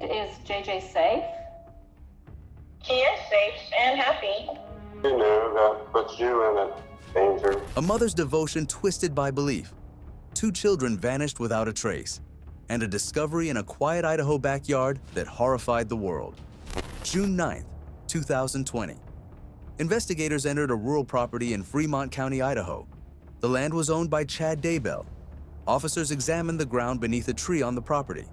Is JJ safe? He is safe and happy. You know that puts you in a danger. A mother's devotion twisted by belief. 2 children vanished without a trace. And a discovery in a quiet Idaho backyard that horrified the world. June 9th, 2020. Investigators entered a rural property in Fremont County, Idaho. The land was owned by Chad Daybell. Officers examined the ground beneath a tree on the property.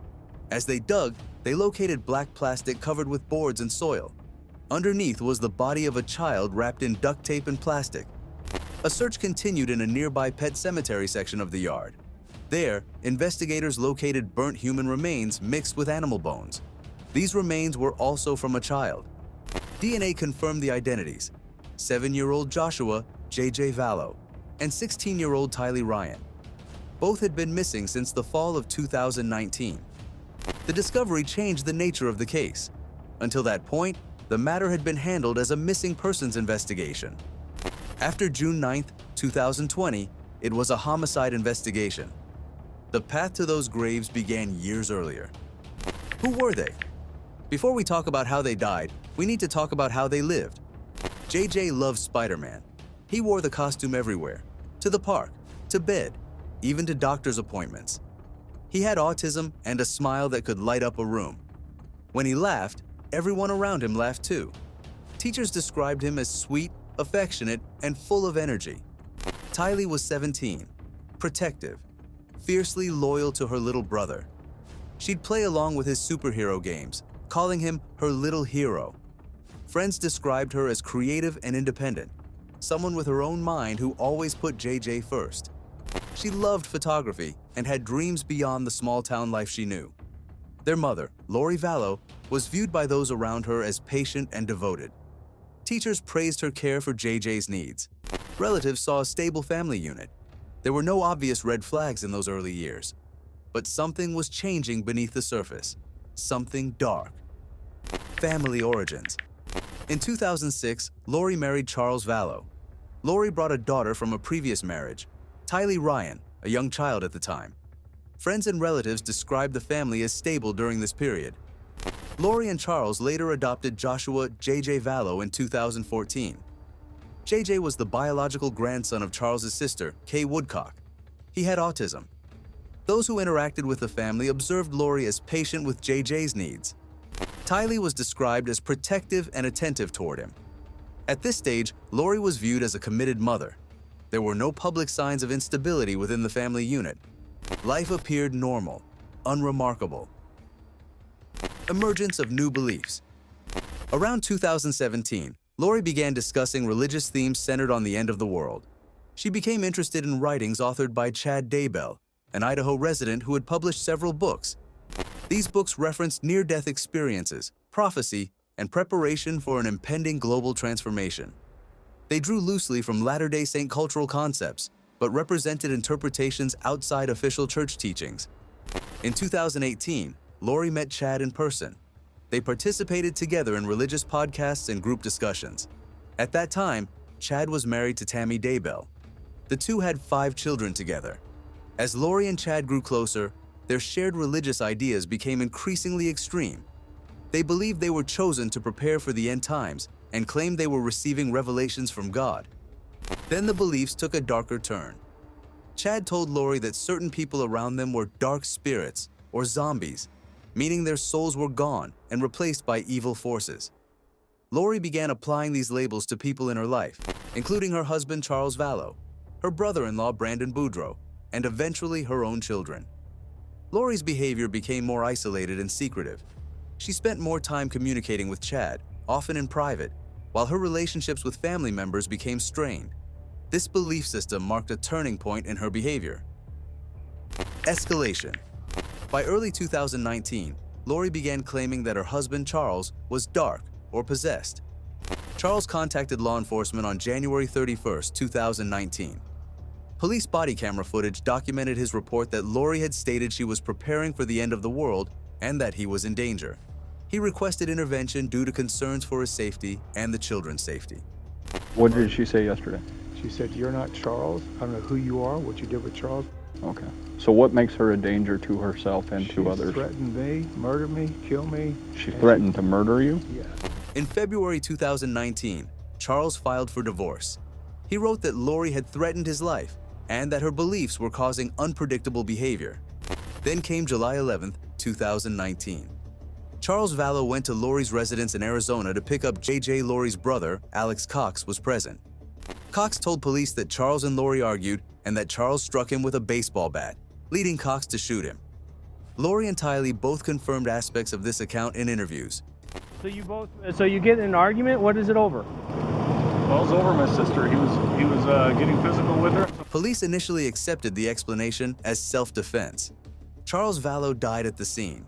As they dug, they located black plastic covered with boards and soil. Underneath was the body of a child wrapped in duct tape and plastic. A search continued in a nearby pet cemetery section of the yard. There, investigators located burnt human remains mixed with animal bones. These remains were also from a child. DNA confirmed the identities: 7-year-old Joshua J.J. Vallow and 16-year-old Tylee Ryan. Both had been missing since the fall of 2019. The discovery changed the nature of the case. Until that point, the matter had been handled as a missing persons investigation. After June 9th, 2020, it was a homicide investigation. The path to those graves began years earlier. Who were they? Before we talk about how they died, we need to talk about how they lived. JJ loved Spider-Man. He wore the costume everywhere, to the park, to bed, even to doctor's appointments. He had autism and a smile that could light up a room. When he laughed, everyone around him laughed too. Teachers described him as sweet, affectionate, and full of energy. Tylee was 17, protective, fiercely loyal to her little brother. She'd play along with his superhero games, calling him her little hero. Friends described her as creative and independent, someone with her own mind who always put JJ first. She loved photography and had dreams beyond the small-town life she knew. Their mother, Lori Vallow, was viewed by those around her as patient and devoted. Teachers praised her care for JJ's needs. Relatives saw a stable family unit. There were no obvious red flags in those early years. But something was changing beneath the surface. Something dark. Family origins. In 2006, Lori married Charles Vallow. Lori brought a daughter from a previous marriage, Tylee Ryan, a young child at the time. Friends and relatives described the family as stable during this period. Lori and Charles later adopted Joshua J.J. Vallow in 2014. J.J. was the biological grandson of Charles's sister, Kay Woodcock. He had autism. Those who interacted with the family observed Lori as patient with J.J.'s needs. Tylee was described as protective and attentive toward him. At this stage, Lori was viewed as a committed mother. There were no public signs of instability within the family unit. Life appeared normal, unremarkable. Emergence of new beliefs. Around 2017, Lori began discussing religious themes centered on the end of the world. She became interested in writings authored by Chad Daybell, an Idaho resident who had published several books. These books referenced near-death experiences, prophecy, and preparation for an impending global transformation. They drew loosely from Latter-day Saint cultural concepts, but represented interpretations outside official church teachings. In 2018, Lori met Chad in person. They participated together in religious podcasts and group discussions. At that time, Chad was married to Tammy Daybell. The two had 5 children together. As Lori and Chad grew closer, their shared religious ideas became increasingly extreme. They believed they were chosen to prepare for the end times and claimed they were receiving revelations from God. Then the beliefs took a darker turn. Chad told Lori that certain people around them were dark spirits or zombies, meaning their souls were gone and replaced by evil forces. Lori began applying these labels to people in her life, including her husband Charles Vallow, her brother-in-law Brandon Boudreaux, and eventually her own children. Lori's behavior became more isolated and secretive. She spent more time communicating with Chad, often in private, while her relationships with family members became strained. This belief system marked a turning point in her behavior. Escalation. By early 2019, Lori began claiming that her husband Charles was dark or possessed. Charles contacted law enforcement on January 31, 2019. Police body camera footage documented his report that Lori had stated she was preparing for the end of the world and that he was in danger. He requested intervention due to concerns for his safety and the children's safety. What did she say yesterday? She said, "You're not Charles. I don't know who you are, what you did with Charles. Okay. So what makes her a danger to herself and to others? She threatened me, murder me, kill me. She threatened to murder you? Yeah. In February 2019, Charles filed for divorce. He wrote that Lori had threatened his life and that her beliefs were causing unpredictable behavior. Then came July 11, 2019. Charles Vallow went to Lori's residence in Arizona to pick up JJ. Lori's brother, Alex Cox, was present. Cox told police that Charles and Lori argued and that Charles struck him with a baseball bat, leading Cox to shoot him. Lori and Tylee both confirmed aspects of this account in interviews. So you get in an argument? What is it over? Well, it was over my sister. He was getting physical with her. Police initially accepted the explanation as self-defense. Charles Vallow died at the scene.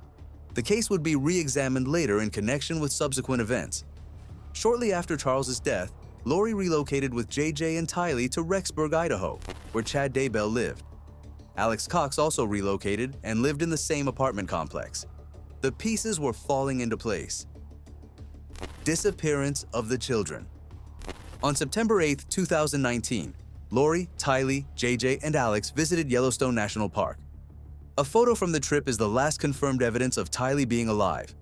The case would be re-examined later in connection with subsequent events. Shortly after Charles's death, Lori relocated with JJ and Tylee to Rexburg, Idaho, where Chad Daybell lived. Alex Cox also relocated and lived in the same apartment complex. The pieces were falling into place. Disappearance of the children. On September 8, 2019, Lori, Tylee, JJ, and Alex visited Yellowstone National Park. A photo from the trip is the last confirmed evidence of Tylee being alive.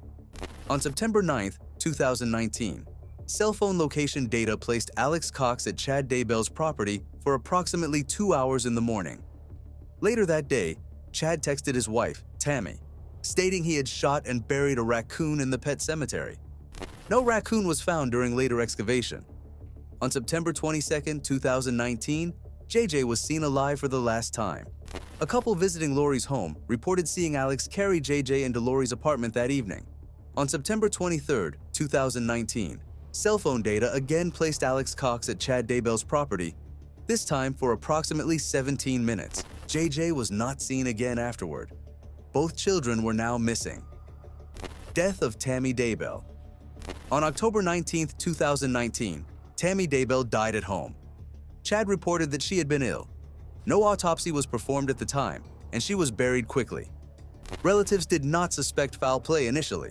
On September 9, 2019, cell phone location data placed Alex Cox at Chad Daybell's property for approximately 2 hours in the morning. Later that day, Chad texted his wife, Tammy, stating he had shot and buried a raccoon in the pet cemetery. No raccoon was found during later excavation. On September 22, 2019, JJ was seen alive for the last time. A couple visiting Lori's home reported seeing Alex carry JJ into Lori's apartment that evening. On September 23, 2019, cell phone data again placed Alex Cox at Chad Daybell's property, this time for approximately 17 minutes. JJ was not seen again afterward. Both children were now missing. Death of Tammy Daybell. On October 19, 2019, Tammy Daybell died at home. Chad reported that she had been ill. No autopsy was performed at the time, and she was buried quickly. Relatives did not suspect foul play initially.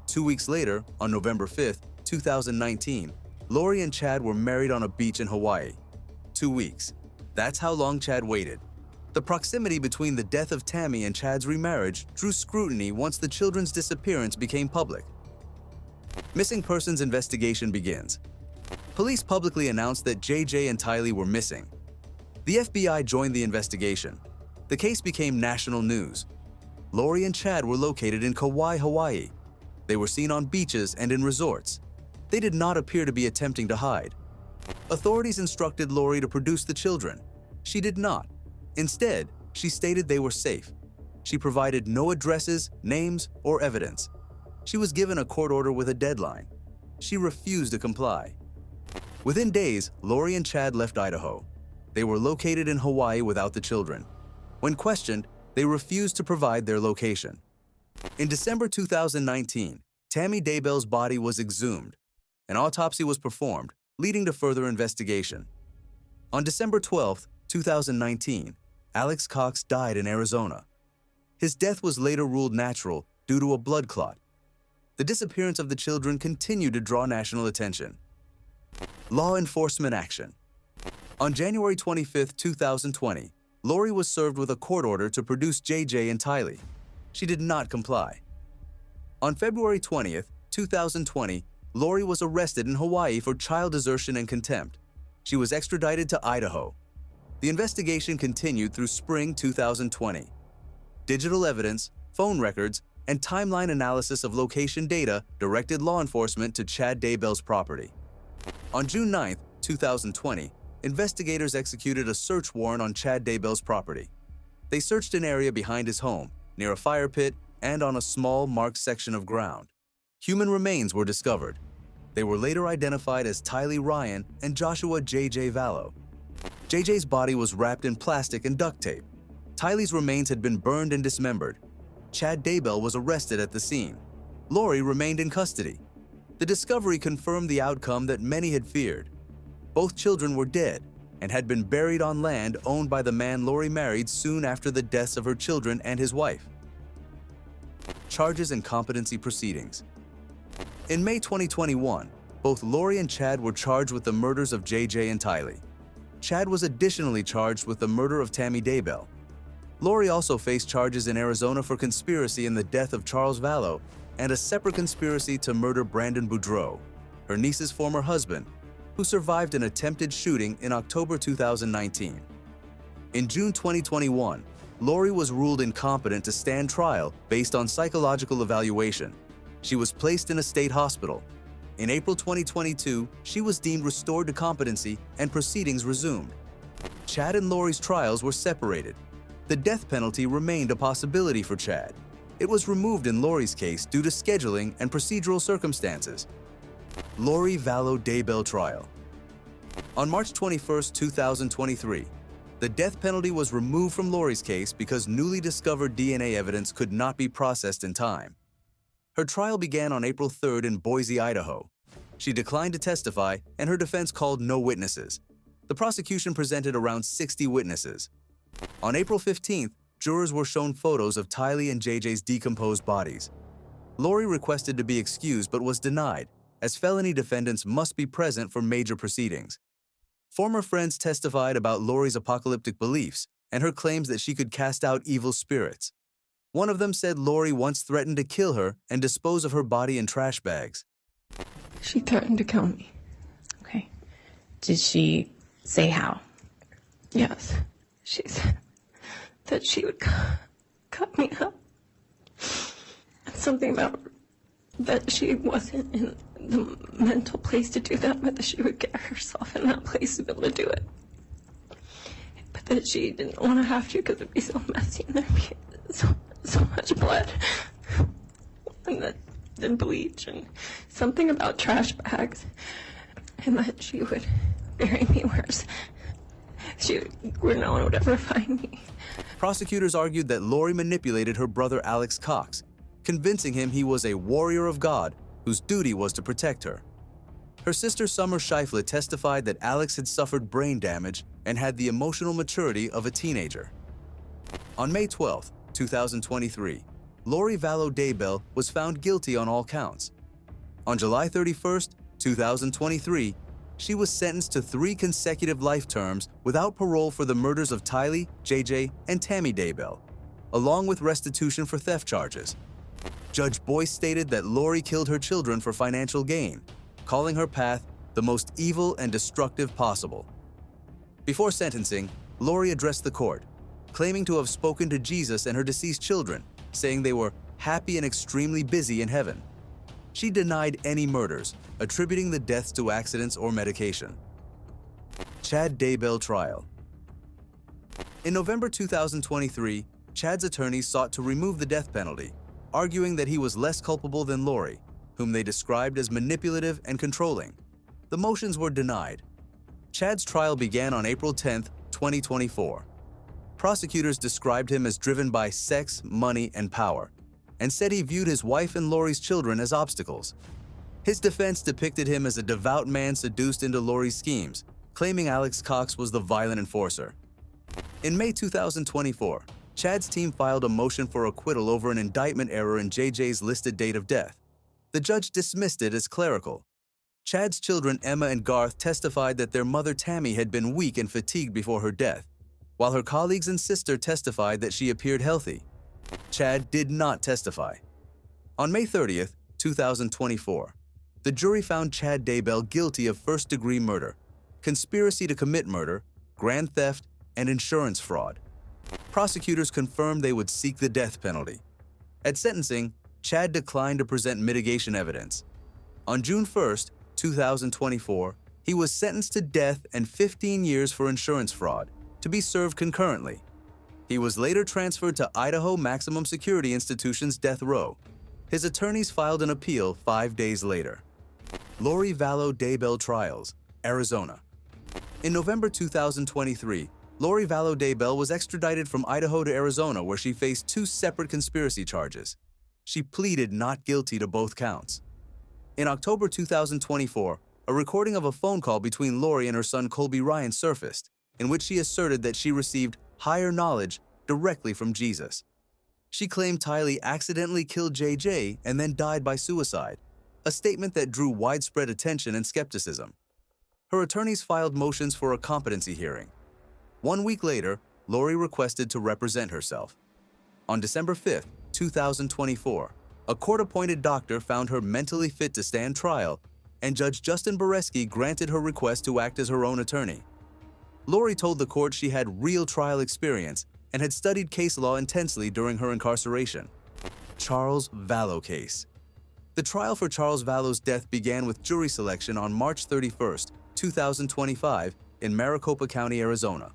2 weeks later, on November 5, 2019, Lori and Chad were married on a beach in Hawaii. 2 weeks. That's how long Chad waited. The proximity between the death of Tammy and Chad's remarriage drew scrutiny once the children's disappearance became public. Missing persons investigation begins. Police publicly announced that JJ and Tylee were missing. The FBI joined the investigation. The case became national news. Lori and Chad were located in Kauai, Hawaii. They were seen on beaches and in resorts. They did not appear to be attempting to hide. Authorities instructed Lori to produce the children. She did not. Instead, she stated they were safe. She provided no addresses, names, or evidence. She was given a court order with a deadline. She refused to comply. Within days, Lori and Chad left Idaho. They were located in Hawaii without the children. When questioned, they refused to provide their location. In December 2019, Tammy Daybell's body was exhumed. An autopsy was performed, leading to further investigation. On December 12, 2019, Alex Cox died in Arizona. His death was later ruled natural due to a blood clot. The disappearance of the children continued to draw national attention. Law enforcement action. On January 25, 2020, Lori was served with a court order to produce JJ and Tylee. She did not comply. On February 20, 2020, Lori was arrested in Hawaii for child desertion and contempt. She was extradited to Idaho. The investigation continued through spring 2020. Digital evidence, phone records, and timeline analysis of location data directed law enforcement to Chad Daybell's property. On June 9, 2020, investigators executed a search warrant on Chad Daybell's property. They searched an area behind his home, near a fire pit, and on a small marked section of ground. Human remains were discovered. They were later identified as Tylee Ryan and Joshua J.J. Vallow. JJ's body was wrapped in plastic and duct tape. Tylee's remains had been burned and dismembered. Chad Daybell was arrested at the scene. Lori remained in custody. The discovery confirmed the outcome that many had feared. Both children were dead and had been buried on land owned by the man Lori married soon after the deaths of her children and his wife. Charges and competency proceedings. In May 2021, both Lori and Chad were charged with the murders of JJ and Tylee. Chad was additionally charged with the murder of Tammy Daybell. Lori also faced charges in Arizona for conspiracy in the death of Charles Vallow and a separate conspiracy to murder Brandon Boudreaux, her niece's former husband, who survived an attempted shooting in October 2019. In June 2021, Lori was ruled incompetent to stand trial based on psychological evaluation. She was placed in a state hospital. In April 2022, she was deemed restored to competency and proceedings resumed. Chad and Lori's trials were separated. The death penalty remained a possibility for Chad. It was removed in Lori's case due to scheduling and procedural circumstances. Lori Vallow Daybell trial. On March 21, 2023, the death penalty was removed from Lori's case because newly discovered DNA evidence could not be processed in time. Her trial began on April 3rd in Boise, Idaho. She declined to testify, and her defense called no witnesses. The prosecution presented around 60 witnesses. On April 15th, jurors were shown photos of Tylee and JJ's decomposed bodies. Lori requested to be excused but was denied, as felony defendants must be present for major proceedings. Former friends testified about Lori's apocalyptic beliefs and her claims that she could cast out evil spirits. One of them said Lori once threatened to kill her and dispose of her body in trash bags. She threatened to kill me. Okay. Did she say how? Yes. She said that she would cut me up. And something about that she wasn't in the mental place to do that, but that she would get herself in that place to be able to do it. But that she didn't want to have to because it'd be so messy and there'd be so much blood. And that then bleach and something about trash bags. And that she would bury me where no one would ever find me. Prosecutors argued that Lori manipulated her brother Alex Cox, convincing him he was a warrior of God whose duty was to protect her. Her sister Summer Shiflett testified that Alex had suffered brain damage and had the emotional maturity of a teenager. On May 12, 2023, Lori Vallow Daybell was found guilty on all counts. On July 31, 2023, she was sentenced to 3 consecutive life terms without parole for the murders of Tylee, JJ, and Tammy Daybell, along with restitution for theft charges. Judge Boyce stated that Lori killed her children for financial gain, calling her path the most evil and destructive possible. Before sentencing, Lori addressed the court, claiming to have spoken to Jesus and her deceased children, saying they were happy and extremely busy in heaven. She denied any murders, attributing the deaths to accidents or medication. Chad Daybell trial. In November 2023, Chad's attorneys sought to remove the death penalty, arguing that he was less culpable than Lori, whom they described as manipulative and controlling. The motions were denied. Chad's trial began on April 10, 2024. Prosecutors described him as driven by sex, money, and power, and said he viewed his wife and Lori's children as obstacles. His defense depicted him as a devout man seduced into Lori's schemes, claiming Alex Cox was the violent enforcer. In May 2024, Chad's team filed a motion for acquittal over an indictment error in JJ's listed date of death. The judge dismissed it as clerical. Chad's children Emma and Garth testified that their mother Tammy had been weak and fatigued before her death, while her colleagues and sister testified that she appeared healthy. Chad did not testify. On May 30, 2024, the jury found Chad Daybell guilty of first-degree murder, conspiracy to commit murder, grand theft, and insurance fraud. Prosecutors confirmed they would seek the death penalty. At sentencing, Chad declined to present mitigation evidence. On June 1, 2024, he was sentenced to death and 15 years for insurance fraud, to be served concurrently. He was later transferred to Idaho Maximum Security Institution's death row. His attorneys filed an appeal 5 days later. Lori Vallow Daybell trials, Arizona. In November 2023, Lori Vallow Daybell was extradited from Idaho to Arizona, where she faced 2 separate conspiracy charges. She pleaded not guilty to both counts. In October 2024, a recording of a phone call between Lori and her son Colby Ryan surfaced, in which she asserted that she received higher knowledge directly from Jesus. She claimed Tylee accidentally killed JJ and then died by suicide, a statement that drew widespread attention and skepticism. Her attorneys filed motions for a competency hearing. 1 week later, Lori requested to represent herself. On December 5, 2024, a court-appointed doctor found her mentally fit to stand trial, and Judge Justin Boreski granted her request to act as her own attorney. Lori told the court she had real trial experience and had studied case law intensely during her incarceration. Charles Vallow case. The trial for Charles Vallow's death began with jury selection on March 31, 2025, in Maricopa County, Arizona.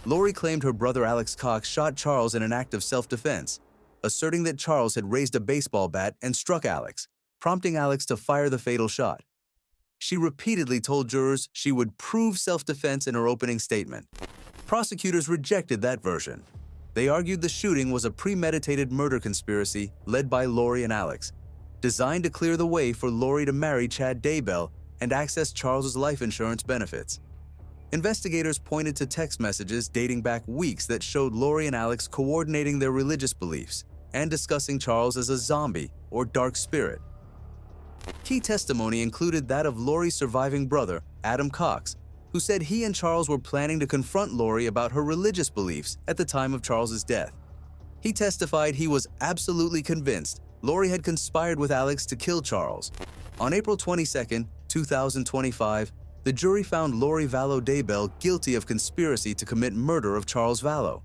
Lori claimed her brother Alex Cox shot Charles in an act of self-defense, asserting that Charles had raised a baseball bat and struck Alex, prompting Alex to fire the fatal shot. She repeatedly told jurors she would prove self-defense in her opening statement. Prosecutors rejected that version. They argued the shooting was a premeditated murder conspiracy led by Lori and Alex, designed to clear the way for Lori to marry Chad Daybell and access Charles's life insurance benefits. Investigators pointed to text messages dating back weeks that showed Lori and Alex coordinating their religious beliefs and discussing Charles as a zombie or dark spirit. Key testimony included that of Lori's surviving brother, Adam Cox, who said he and Charles were planning to confront Lori about her religious beliefs at the time of Charles's death. He testified he was absolutely convinced Lori had conspired with Alex to kill Charles. On April 22, 2025, the jury found Lori Vallow Daybell guilty of conspiracy to commit murder of Charles Vallow.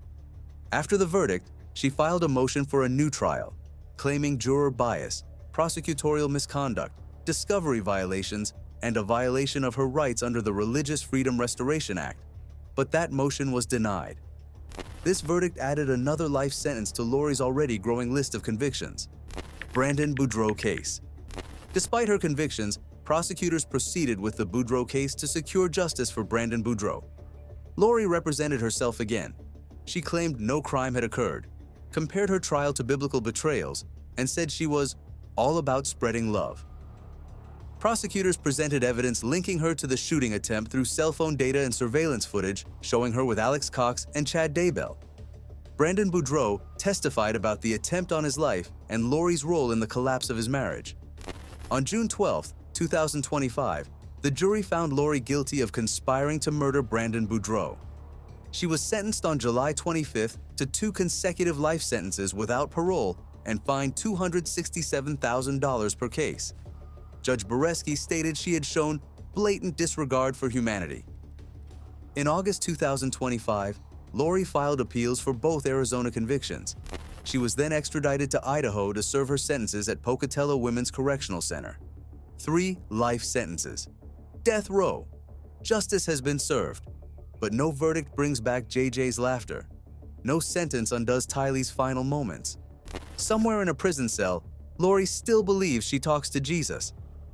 After the verdict, she filed a motion for a new trial, claiming juror bias, prosecutorial misconduct, discovery violations, and a violation of her rights under the Religious Freedom Restoration Act, but that motion was denied. This verdict added another life sentence to Lori's already growing list of convictions. Brandon Boudreaux case. Despite her convictions, prosecutors proceeded with the Boudreaux case to secure justice for Brandon Boudreaux. Lori represented herself again. She claimed no crime had occurred, compared her trial to biblical betrayals, and said she was all about spreading love. Prosecutors presented evidence linking her to the shooting attempt through cell phone data and surveillance footage showing her with Alex Cox and Chad Daybell. Brandon Boudreaux testified about the attempt on his life and Lori's role in the collapse of his marriage. On June 12, 2025, the jury found Lori guilty of conspiring to murder Brandon Boudreaux. She was sentenced on July 25th to 2 consecutive life sentences without parole and fined $267,000 per case. Judge Boreski stated she had shown blatant disregard for humanity. In August 2025, Lori filed appeals for both Arizona convictions. She was then extradited to Idaho to serve her sentences at Pocatello Women's Correctional Center. 3 life sentences. Death row. Justice has been served. But no verdict brings back JJ's laughter. No sentence undoes Tylee's final moments. Somewhere in a prison cell, Lori still believes she talks to Jesus,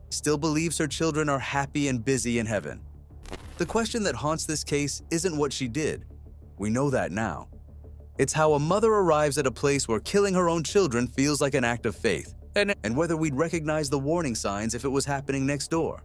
still believes her children are happy and busy in heaven. The question that haunts this case isn't what she did. We know that now. It's how a mother arrives at a place where killing her own children feels like an act of faith, and whether we'd recognize the warning signs if it was happening next door.